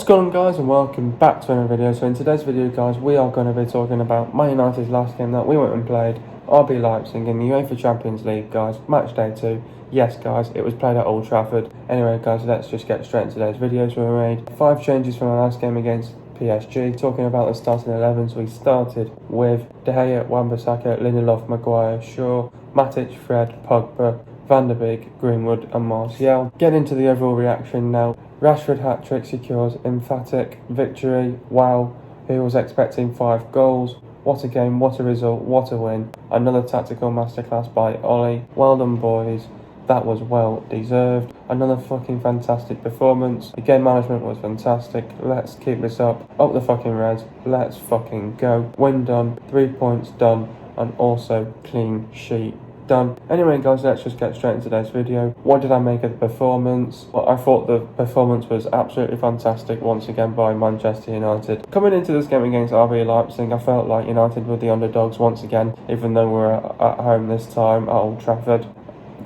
What's going on, guys, and welcome back to another video. So in today's video, guys, we are going to be talking about Man United's last game that we went and played, RB Leipzig in the UEFA Champions League, guys. Match day 2. Yes, guys, it was played at Old Trafford. Anyway, guys, let's just get straight into today's video. So we made 5 changes from our last game against PSG. Talking about the starting 11s, we started with De Gea, Basaksehir, Lindelof, Maguire, Shaw, Matic, Fred, Pogba, Van der Beek, Greenwood and Martial. Getting into the overall reaction now. Rashford hat-trick secures emphatic victory. Wow, who was expecting 5 goals? What a game, what a result, what a win. Another tactical masterclass by Ole. Well done, boys. That was well deserved. Another fucking fantastic performance. The game management was fantastic. Let's keep this up. Up the fucking Reds. Let's fucking go. Win done. 3 points done. And also clean sheet done. Anyway, guys, let's just get straight into today's video. What did I make of the performance? Well, I thought the performance was absolutely fantastic once again by Manchester United. Coming into this game against RB Leipzig, I felt like United were the underdogs once again, even though we're at home this time at Old Trafford.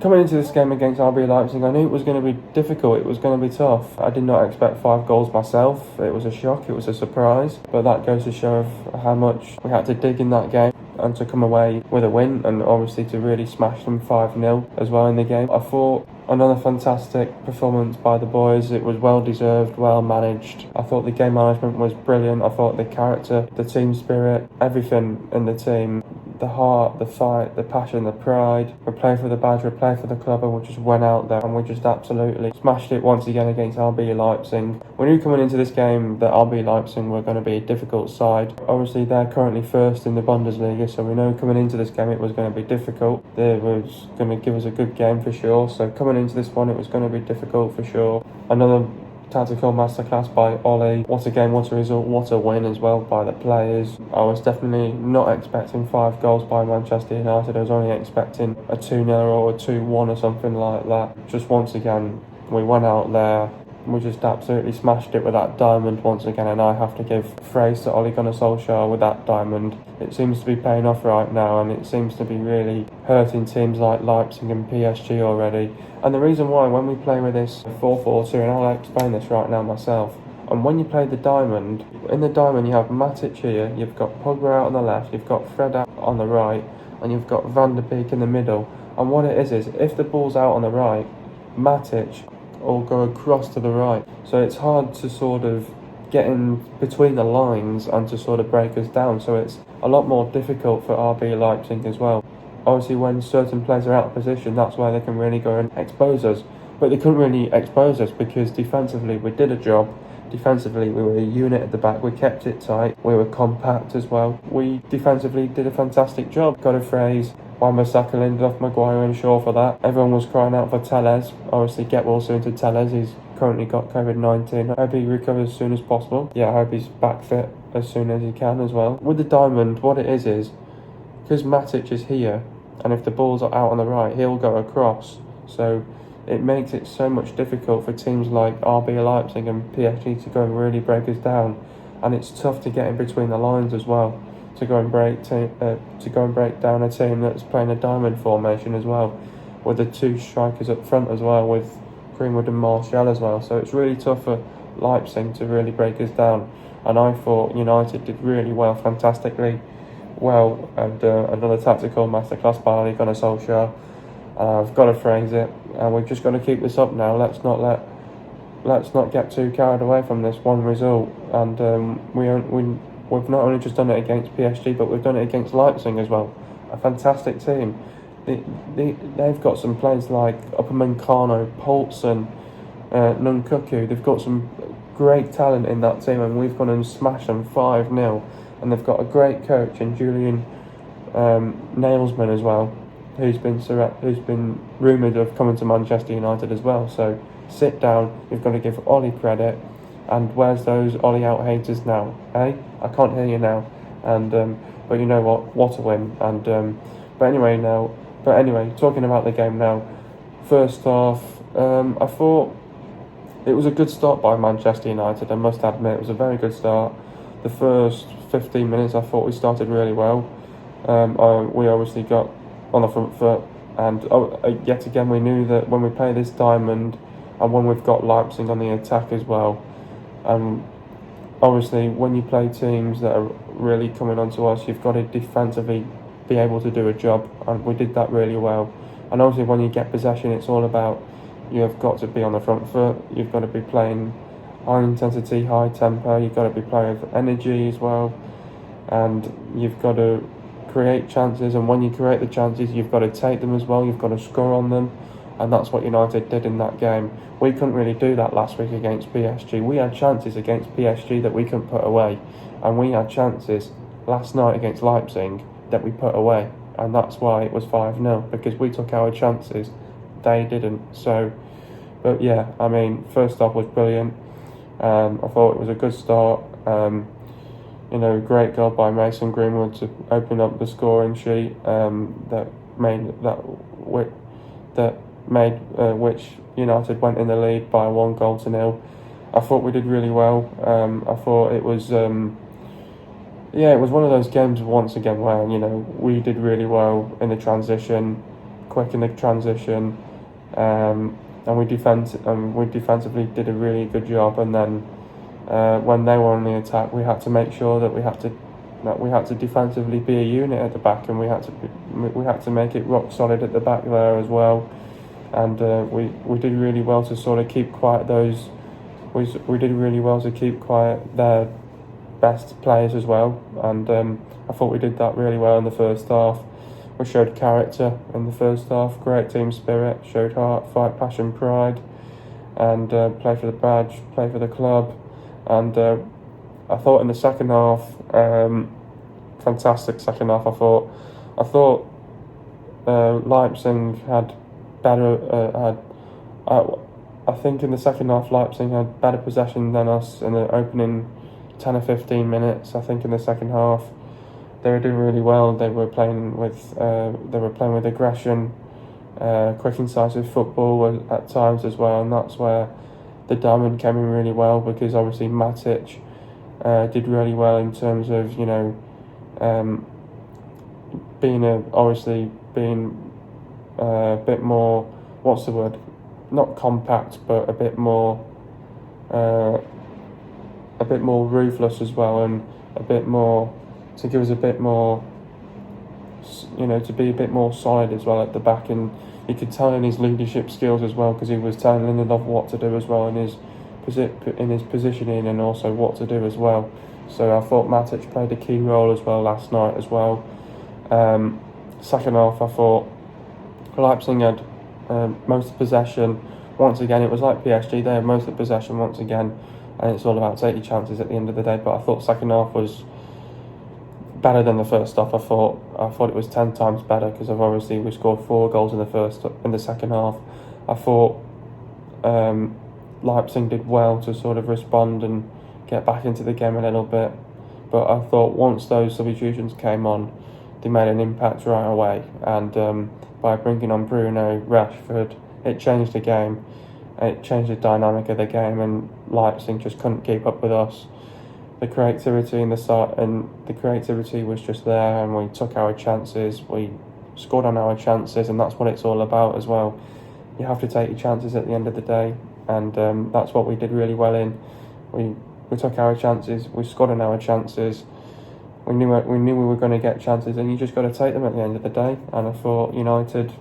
Coming into this game against RB Leipzig, I knew it was going to be difficult, it was going to be tough. I did not expect 5 goals myself. It was a shock, it was a surprise, but that goes to show of how much we had to dig in that game and to come away with a win, and obviously to really smash them 5-0 as well in the game. I thought another fantastic performance by the boys. It was well deserved, well managed. I thought the game management was brilliant. I thought the character, the team spirit, everything in the team, the heart, the fight, the passion, the pride. We played for the badge, we played for the club, and we just went out there and we just absolutely smashed it once again against RB Leipzig. We knew coming into this game that RB Leipzig were going to be a difficult side. Obviously, they're currently first in the Bundesliga, so we know coming into this game it was going to be difficult. They was going to give us a good game for sure, so coming into this one it was going to be difficult for sure. Another tactical masterclass by Ole. What a game, what a result, what a win as well by the players. I was definitely not expecting 5 goals by Manchester United. I was only expecting a 2-0 or a 2-1 or something like that. Just once again, we went out there, we just absolutely smashed it with that diamond once again, and I have to give praise to Ole Gunnar Solskjaer with that diamond. It seems to be paying off right now, and it seems to be really hurting teams like Leipzig and PSG already. And the reason why, when we play with this 4-4-2, and I'll explain this right now myself, and when you play the diamond, in the diamond you have Matic here, you've got Pogba out on the left, you've got Fred out on the right, and you've got Van der Beek in the middle. And what it is if the ball's out on the right, Matic will go across to the right. So it's hard to sort of get in between the lines and to sort of break us down. So it's a lot more difficult for RB Leipzig as well. Obviously, when certain players are out of position, that's why they can really go and expose us. But they couldn't really expose us because defensively we did a job. Defensively we were a unit at the back, we kept it tight, we were compact as well. We defensively did a fantastic job. Got a phrase, Basaksehir, Lindelof, Maguire and Shaw for that. Everyone was crying out for Telles. Obviously get well soon to Telles. He's currently got COVID-19. I hope he recovers as soon as possible. Yeah, I hope he's back fit as soon as he can as well. With the diamond, what it is because Matic is here, and if the balls are out on the right, he'll go across. So it makes it so much difficult for teams like RB Leipzig and PSG to go and really break us down, and it's tough to get in between the lines as well, to go and break down a team that's playing a diamond formation as well, with the 2 strikers up front as well, with Greenwood and Martial as well. So it's really tough for Leipzig to really break us down, and I thought United did really well, fantastically well, and another tactical masterclass by Ole Gunnar Solskjaer. I've got to phrase it, and we've just got to keep this up now. Let's not get too carried away from this one result. And we've not only just done it against PSG, but we've done it against Leipzig as well. A fantastic team. They've got some players like Upamecano, Poulsen, Nkunku. They've got some great talent in that team, and we've gone and smashed them 5-0. And they've got a great coach in Julian Nagelsmann as well, who's been rumoured of coming to Manchester United as well. So sit down, you've got to give Ole credit. And where's those Ole out haters now? Eh? I can't hear you now. And but you know what a win. And but anyway, talking about the game now. First off, I thought it was a good start by Manchester United. I must admit, it was a very good start. The first 15 minutes I thought we started really well. We obviously got on the front foot, and yet again we knew that when we play this diamond and when we've got Leipzig on the attack as well, And obviously, when you play teams that are really coming onto us, you've got to defensively be able to do a job, and we did that really well. And obviously, when you get possession, it's all about you have got to be on the front foot. You've got to be playing high intensity, high tempo. You've got to be playing with energy as well, and you've got to create chances. And when you create the chances, you've got to take them as well. You've got to score on them, and that's what United did in that game. We couldn't really do that last week against PSG. We had chances against PSG that we couldn't put away, and we had chances last night against Leipzig that we put away, and that's why it was 5-0, because we took our chances, they didn't. So, but yeah, I mean, first off was brilliant. I thought it was a good start. Great goal by Mason Greenwood to open up the scoring sheet that made which United went in the lead by 1-0. I thought we did really well. I thought it was it was one of those games once again where we did really well in the transition, quick in the transition, and we defensively did a really good job. And then when they were on the attack, we had to make sure that we had to defensively be a unit at the back, and we had to make it rock solid at the back there as well. And we did really well to sort of keep quiet those. We did really well to keep quiet their best players as well. And I thought we did that really well in the first half. We showed character in the first half, great team spirit, showed heart, fight, passion, pride, and play for the badge, play for the club. And I thought in the second half, fantastic second half. I thought Leipzig had better. I think in the second half, Leipzig had better possession than us in the opening 10 or 15 minutes. I think in the second half, they were doing really well. They were playing with aggression, quick, incisive football at times as well, and that's where the diamond came in really well, because obviously Matic did really well in terms of being a bit more, what's the word? Not compact, but a bit more ruthless as well, and a bit more to give us a bit more, to be a bit more solid as well at the back. And you could tell in his leadership skills as well, because he was telling Lindelof what to do as well in his positioning, and also what to do as well. So I thought Matic played a key role as well last night as well. Second half, I thought Leipzig had most of possession. Once again, it was like PSG, they had most of possession once again, and it's all about taking chances at the end of the day. But I thought second half was better than the first half. I thought it was 10 times better, because obviously we scored 4 goals in the second half. I thought Leipzig did well to sort of respond and get back into the game a little bit, but I thought once those substitutions came on, they made an impact right away. And by bringing on Bruno, Rashford, it changed the game. It changed the dynamic of the game, and Leipzig just couldn't keep up with us. The creativity was just there, and we took our chances. We scored on our chances, and that's what it's all about as well. You have to take your chances at the end of the day, and that's what we did really well in. We took our chances. We scored on our chances. We knew we were going to get chances, and you just got to take them at the end of the day. And I thought United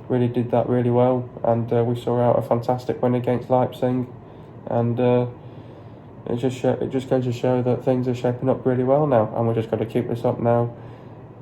really did that really well, and we saw out a fantastic win against Leipzig, and it just goes to show that things are shaping up really well now, and we just got to keep this up now.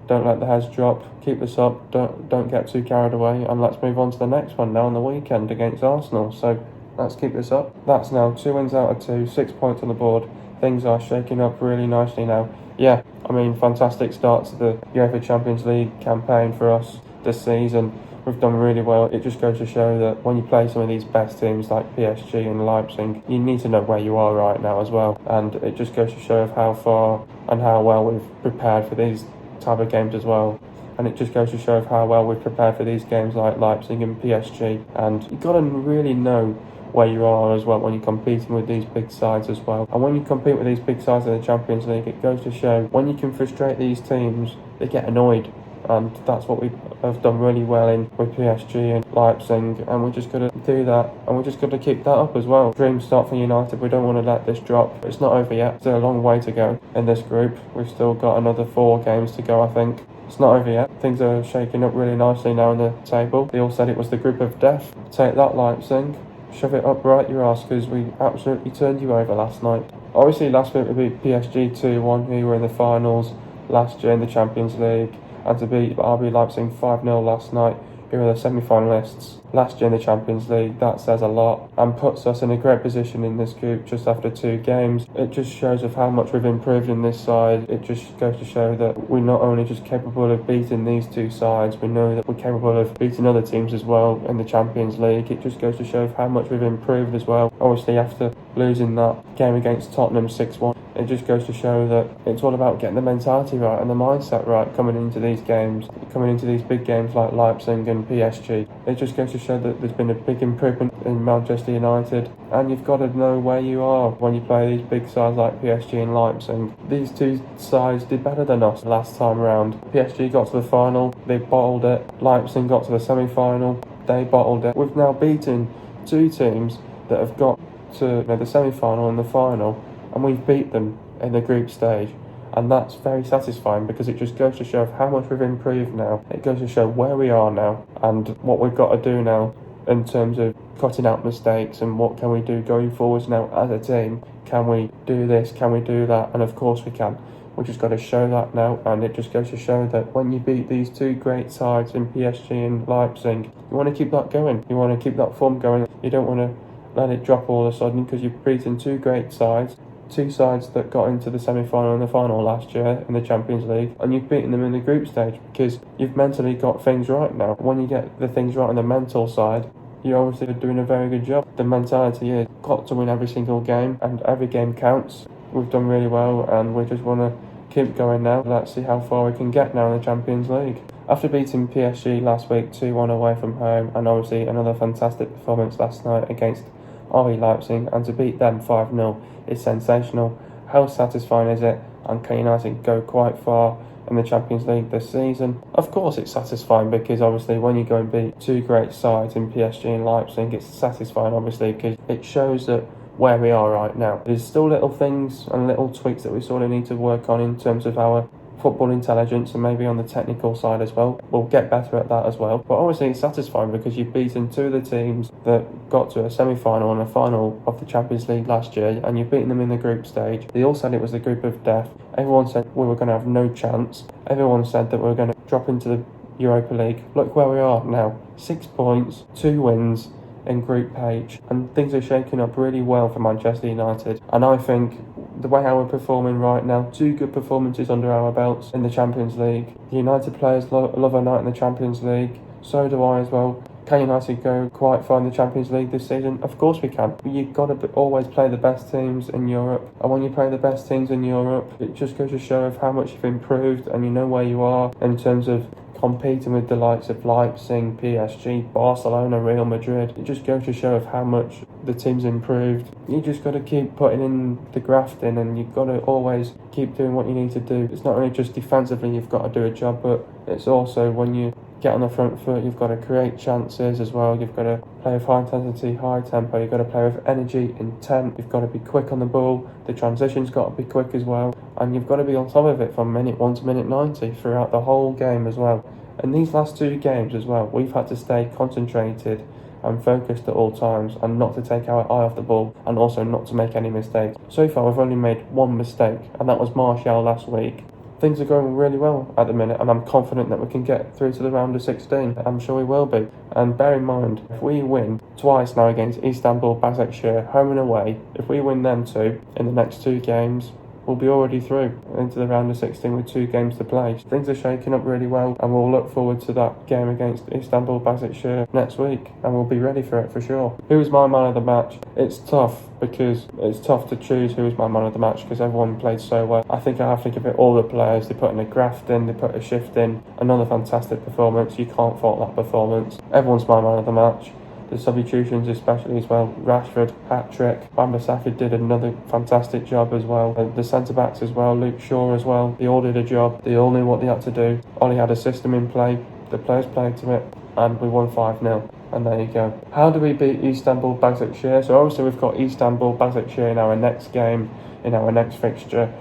Don't let the heads drop. Keep this up. Don't get too carried away, and let's move on to the next one now on the weekend against Arsenal. So let's keep this up. That's now 2 wins out of 2, 6 points on the board. Things are shaking up really nicely now. Yeah, I mean, fantastic start to the UEFA Champions League campaign for us this season. We've done really well. It just goes to show that when you play some of these best teams like PSG and Leipzig, you need to know where you are right now as well. And it just goes to show of how far and how well we've prepared for these type of games as well. And it just goes to show of how well we've prepared for these games like Leipzig and PSG. And you've got to really know where you are as well when you're competing with these big sides as well. And when you compete with these big sides in the Champions League, it goes to show when you can frustrate these teams, they get annoyed. and that's what we have done really well in with PSG and Leipzig, and we're just going to do that, and we're just going to keep that up as well. Dream start for United. We don't want to let this drop. It's not over yet. Still a long way to go in this group. We've still got another 4 games to go, I think. It's not over yet. Things are shaking up really nicely now in the table. They all said it was the group of death. Take that, Leipzig. Shove it up right your arse, because we absolutely turned you over last night. Obviously, last week we beat PSG 2-1, who were in the finals last year in the Champions League, and to beat RB Leipzig 5-0 last night, who were the semi-finalists last year in the Champions League. That says a lot and puts us in a great position in this group just after 2 games. It just shows of how much we've improved in this side. It just goes to show that we're not only just capable of beating these 2 sides, we know that we're capable of beating other teams as well in the Champions League. It just goes to show how much we've improved as well. Obviously, after losing that game against Tottenham 6-1, it just goes to show that it's all about getting the mentality right and the mindset right coming into these games, coming into these big games like Leipzig and PSG. It just goes to show that there's been a big improvement in Manchester United, and you've got to know where you are when you play these big sides like PSG and Leipzig. These 2 sides did better than us last time round. PSG got to the final, they bottled it. Leipzig got to the semi-final, they bottled it. We've now beaten 2 teams that have got to the semi-final and the final, and we've beat them in the group stage, and that's very satisfying because it just goes to show how much we've improved now. It goes to show where we are now and what we've got to do now in terms of cutting out mistakes and what can we do going forwards now as a team. Can we do this? Can we do that? And of course we can. We just got to show that now, and it just goes to show that when you beat these 2 great sides in PSG and Leipzig, you want to keep that going. You want to keep that form going. You don't want to let it drop all of a sudden, because you've beaten 2 great sides. 2 sides that got into the semi-final and the final last year in the Champions League, and you've beaten them in the group stage because you've mentally got things right now. When you get the things right on the mental side, you're obviously doing a very good job. The mentality is got to win every single game, and every game counts. We've done really well, and we just want to keep going now. Let's see how far we can get now in the Champions League. After beating PSG last week 2-1 away from home, and obviously another fantastic performance last night against RB Leipzig, and to beat them 5-0 is sensational. How satisfying is it? And can United go quite far in the Champions League this season? Of course it's satisfying, because obviously when you go and beat 2 great sides in PSG and Leipzig, it's satisfying obviously because it shows that where we are right now. There's still little things and little tweaks that we sort of need to work on in terms of our football intelligence and maybe on the technical side as well. We'll get better at that as well. But obviously it's satisfying because you've beaten 2 of the teams that got to a semi-final and a final of the Champions League last year, and you've beaten them in the group stage. They all said it was the group of death. Everyone said we were going to have no chance. Everyone said that we were going to drop into the Europa League. Look where we are now. 6 points, 2 wins in Group H, and things are shaking up really well for Manchester United. And I think the way how we're performing right now, 2 good performances under our belts in the Champions League. The United players love a night in the Champions League. So do I as well. Can United go quite far in the Champions League this season? Of course we can. You've got to always play the best teams in Europe. And when you play the best teams in Europe, it just goes to show of how much you've improved, and you know where you are in terms of competing with the likes of Leipzig, PSG, Barcelona, Real Madrid. It just goes to show of how much the team's improved. You just got to keep putting in the graft in, and you've got to always keep doing what you need to do. It's not only just defensively you've got to do a job, but it's also when you get on the front foot, you've got to create chances as well. You've got to play with high intensity, high tempo. You've got to play with energy, intent. You've got to be quick on the ball. The transition's got to be quick as well. And you've got to be on top of it from minute 1 to minute 90 throughout the whole game as well. And these last 2 games as well, we've had to stay concentrated and focused at all times, and not to take our eye off the ball, and also not to make any mistakes. So far we've only made 1 mistake, and that was Martial last week. Things are going really well at the minute, and I'm confident that we can get through to the round of 16. I'm sure we will be. And bear in mind, if we win twice now against Istanbul, Basaksehir, home and away, if we win them 2 in the next 2 games, we'll be already through into the round of 16 with 2 games to play. Things are shaking up really well, and we'll look forward to that game against Istanbul, Basaksehir next week, and we'll be ready for it for sure. Who's my man of the match? It's tough, because it's tough to choose who is my man of the match because everyone played so well. I think I have to give it all the players. They put in a graft in, they put a shift in, another fantastic performance. You can't fault that performance. Everyone's my man of the match. the substitutions especially as well. Rashford, hat-trick. Basaksehir did another fantastic job as well. The centre-backs as well, Luke Shaw as well. They all did a job. They all knew what they had to do. Ole had a system in play. The players played to it. And we won 5-0. And there you go. How do we beat Istanbul Basaksehir? So obviously we've got Istanbul Basaksehir in our next game, in our next fixture.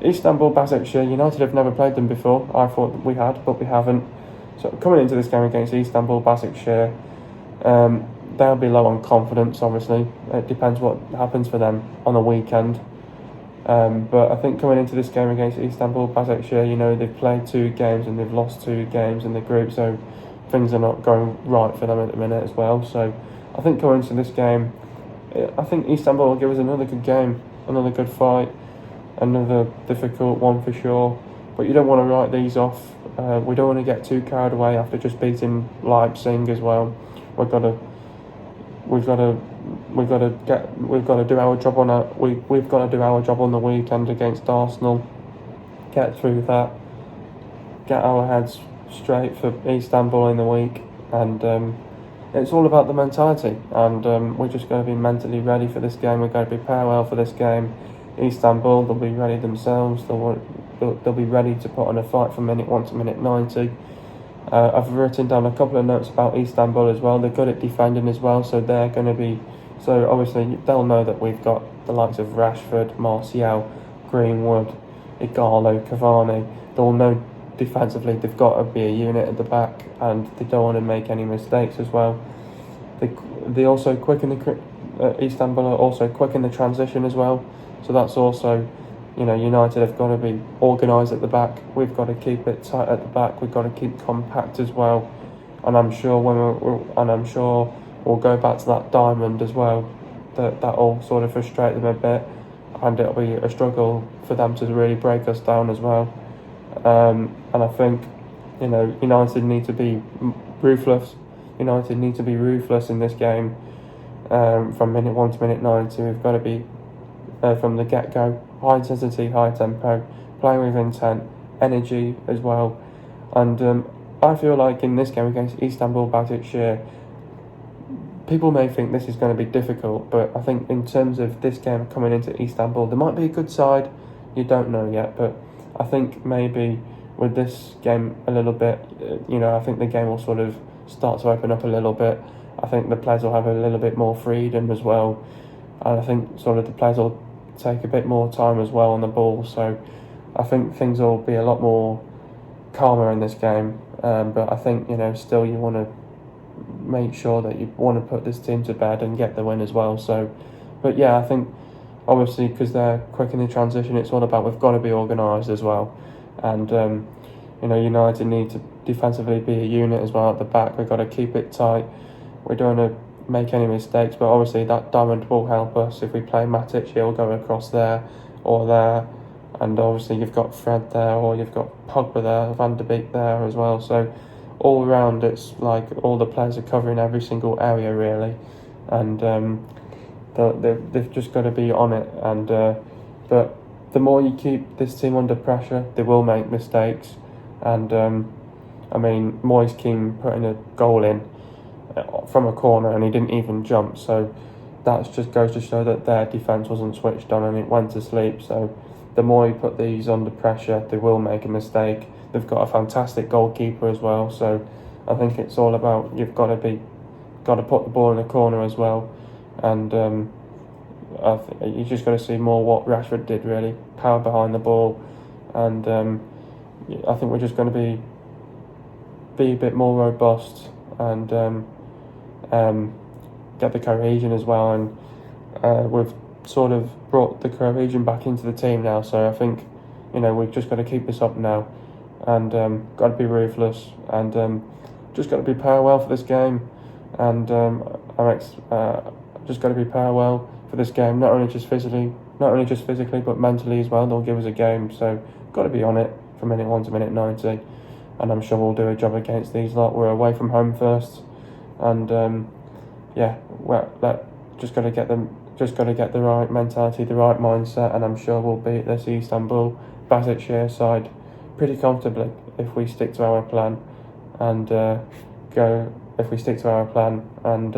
Istanbul Basaksehir, United have never played them before. I thought we had, but we haven't. So coming into this game against Istanbul Basaksehir, they'll be low on confidence, obviously. It depends what happens for them on the weekend. But I think coming into this game against Istanbul Basaksehir, they've played 2 games and they've lost 2 games in the group, so things are not going right for them at the minute as well. So I think going into this game, I think Istanbul will give us another good game, another good fight, another difficult one for sure. But you don't want to write these off. We don't want to get too carried away after just beating Leipzig as well. We've got to do our job we've got to do our job on the weekend against Arsenal. Get through that. Get our heads straight for Istanbul in the week, and it's all about the mentality. And we're just going to be mentally ready for this game. We're going to prepare well for this game. Istanbul, they'll be ready themselves. They'll be ready to put on a fight from minute 1 to minute 90. I've written down a couple of notes about Istanbul as well. They're good at defending as well, so they're going to be. So obviously they'll know that we've got the likes of Rashford, Martial, Greenwood, Igalo, Cavani. They'll know defensively they've got to be a unit at the back, and they don't want to make any mistakes as well. They also quicken Istanbul are also quick in the transition as well. So that's also, United have got to be organised at the back. We've got to keep it tight at the back. We've got to keep compact as well. And I'm sure we'll go back to that diamond as well. That'll sort of frustrate them a bit, and it'll be a struggle for them to really break us down as well. And I think, United need to be ruthless. United need to be ruthless in this game. From minute 1 to minute 90, we've got to be from the get-go, high intensity, high tempo, playing with intent, energy as well. And I feel like in this game against Istanbul Basaksehir, people may think this is going to be difficult, but I think in terms of this game coming into Istanbul, there might be a good side. You don't know yet, but I think maybe with this game a little bit, I think the game will sort of start to open up a little bit. I think the players will have a little bit more freedom as well, and I think sort of the players will take a bit more time as well on the ball. So I think things will be a lot more calmer in this game. But I think still you want to make sure that you want to put this team to bed and get the win as well. So, but yeah, I think obviously because they're quick in the transition, it's all about we've got to be organised as well, and United need to defensively be a unit as well at the back. We've got to keep it tight. We don't want to make any mistakes, but obviously that diamond will help us. If we play Matic, he'll go across there or there, and obviously you've got Fred there, or you've got Pogba there, Van der Beek there as well. So all around, it's like all the players are covering every single area really, and they've just got to be on it. And but the more you keep this team under pressure, they will make mistakes. And Moise Keane putting a goal in from a corner and he didn't even jump, so that just goes to show that their defence wasn't switched on and it went to sleep. So the more you put these under pressure, they will make a mistake. They've got a fantastic goalkeeper as well, so I think it's all about you've got to put the ball in the corner as well. And you just got to see more what Rashford did really, power behind the ball. And I think we're just going to be a bit more robust and get the cohesion as well. And we've sort of brought the cohesion back into the team now, so I think we've just got to keep this up now, and got to be ruthless, and just got to prepare well for this game. And just got to prepare well for this game, not only just physically but mentally as well. They'll give us a game, so got to be on it from minute 1 to minute 90, and I'm sure we'll do a job against these lot. We're away from home first, and just got to get the right mentality, the right mindset, and I'm sure we'll beat this Istanbul Basaksehir side pretty comfortably if we stick to our plan and go if we stick to our plan and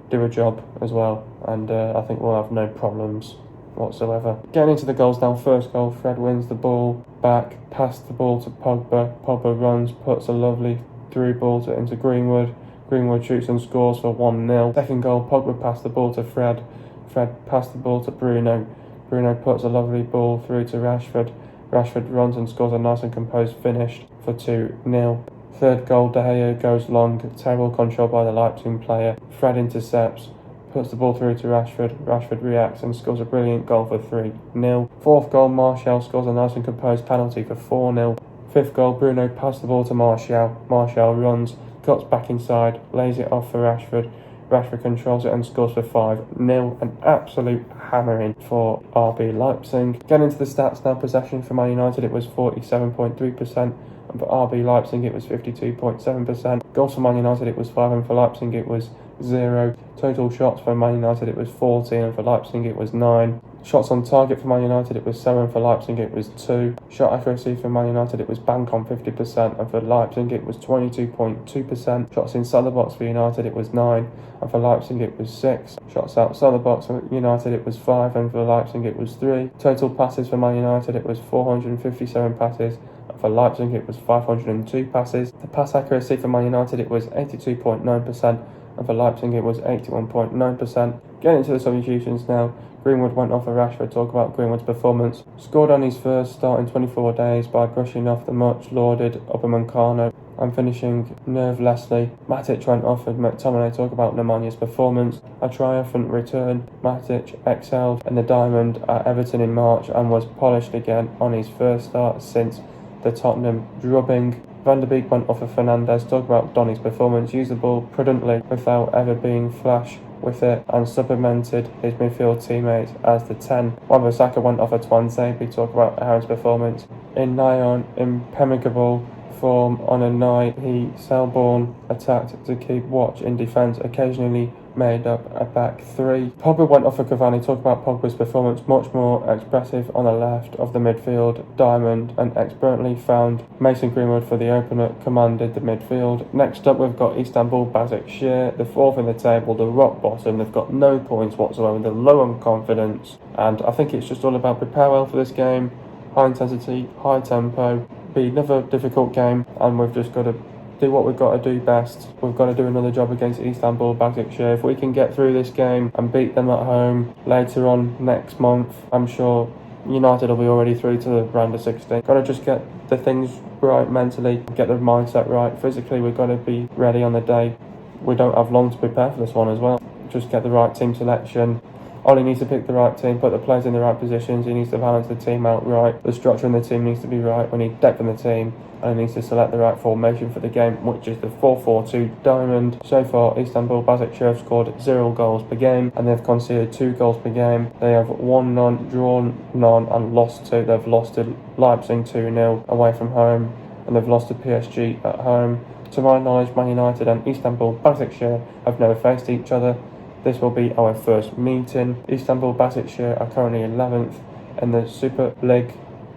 do a job as well, and I think we'll have no problems whatsoever. Getting into the goals now. First goal, Fred wins the ball back, passed the ball to Pogba. Pogba runs, puts a lovely through ball into Greenwood. Greenwood shoots and scores for 1-0. Second goal, Pogba passed the ball to Fred. Fred passed the ball to Bruno. Bruno puts a lovely ball through to Rashford. Rashford runs and scores a nice and composed finish for 2-0. Third goal, De Gea goes long, terrible control by the Leipzig player. Fred intercepts, puts the ball through to Rashford. Rashford reacts and scores a brilliant goal for 3-0. Fourth goal, Martial scores a nice and composed penalty for 4-0. Fifth goal, Bruno passed the ball to Martial. Martial runs, cuts back inside, lays it off for Rashford. Rashford controls it and scores for 5-0. An absolute hammering for RB Leipzig. Getting into the stats now. Possession for Man United, it was 47.3%. And for RB Leipzig, it was 52.7%. Goals for Man United, it was 5. And for Leipzig, it was 0. Total shots for Man United, it was 14. And for Leipzig, it was 9. Shots on target for Man United, it was 7. For Leipzig, it was 2. Shot accuracy for Man United, it was bang on 50%. And for Leipzig, it was 22.2%. Shots inside the box for United, it was 9. And for Leipzig, it was 6. Shots outside the box for United, it was 5. And for Leipzig, it was 3. Total passes for Man United, it was 457 passes. And for Leipzig, it was 502 passes. The pass accuracy for Man United, it was 82.9%. And for Leipzig, it was 81.9%. Getting into the substitutions now. Greenwood went off for Rashford. Talk about Greenwood's performance. Scored on his first start in 24 days by brushing off the much lauded Upamecano and finishing nervelessly. Matic went off for McTominay. Talk about Nemanja performance. A triumphant return. Matic excelled in the diamond at Everton in March and was polished again on his first start since the Tottenham drubbing. Van der Beek went off for Fernandes. Talk about Donny's performance. Used the ball prudently without ever being flash with it and supplemented his midfield teammates as the 10. Wan-Bissaka went off for Twente. We talk about Aaron's performance. In nigh impenetrable form on a night he Selborne attacked to keep watch in defence, occasionally made up a back three. Pogba went off for Cavani. Talk about Pogba's performance, much more expressive on the left of the midfield diamond and expertly found Mason Greenwood for the opener, commanded the midfield. Next up we've got Istanbul Basaksehir, the fourth in the table, the rock bottom. They've got no points whatsoever, they're low on confidence, and I think it's just all about prepare well for this game, high intensity, high tempo, be another difficult game, and we've just got to do what we've got to do best. We've got to do another job against Istanbul Basaksehir. If we can get through this game and beat them at home later on next month, I'm sure United will be already through to the round of 16. Got to just get the things right mentally, get the mindset right. Physically, we've got to be ready on the day. We don't have long to prepare for this one as well. Just get the right team selection. Ole needs to pick the right team, put the players in the right positions. He needs to balance the team out right. The structure in the team needs to be right. We need depth in the team, and he needs to select the right formation for the game, which is the 4-4-2 diamond. So far, Istanbul Basaksehir have scored 0 goals per game, and they've conceded 2 goals per game. They have won none, drawn none, and lost 2. They've lost to Leipzig 2-0 away from home, and they've lost to PSG at home. To my knowledge, Man United and Istanbul Basaksehir have never faced each other. This will be our first meeting. Istanbul Basaksehir are currently 11th in the Super League,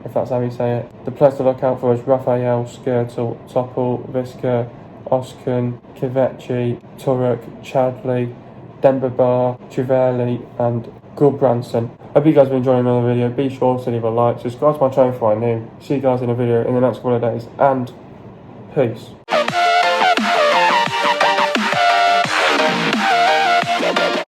if that's how you say it. The players to look out for is Rafael, Skrtel, Topol, Viska, Oskun, Kiveci, Turek, Chadley, Dembabar, Chiverli and Gulbranson. Hope you guys have enjoyed another video. Be sure to leave a like, subscribe to my channel if you are new. See you guys in a video in the next couple of days, and peace.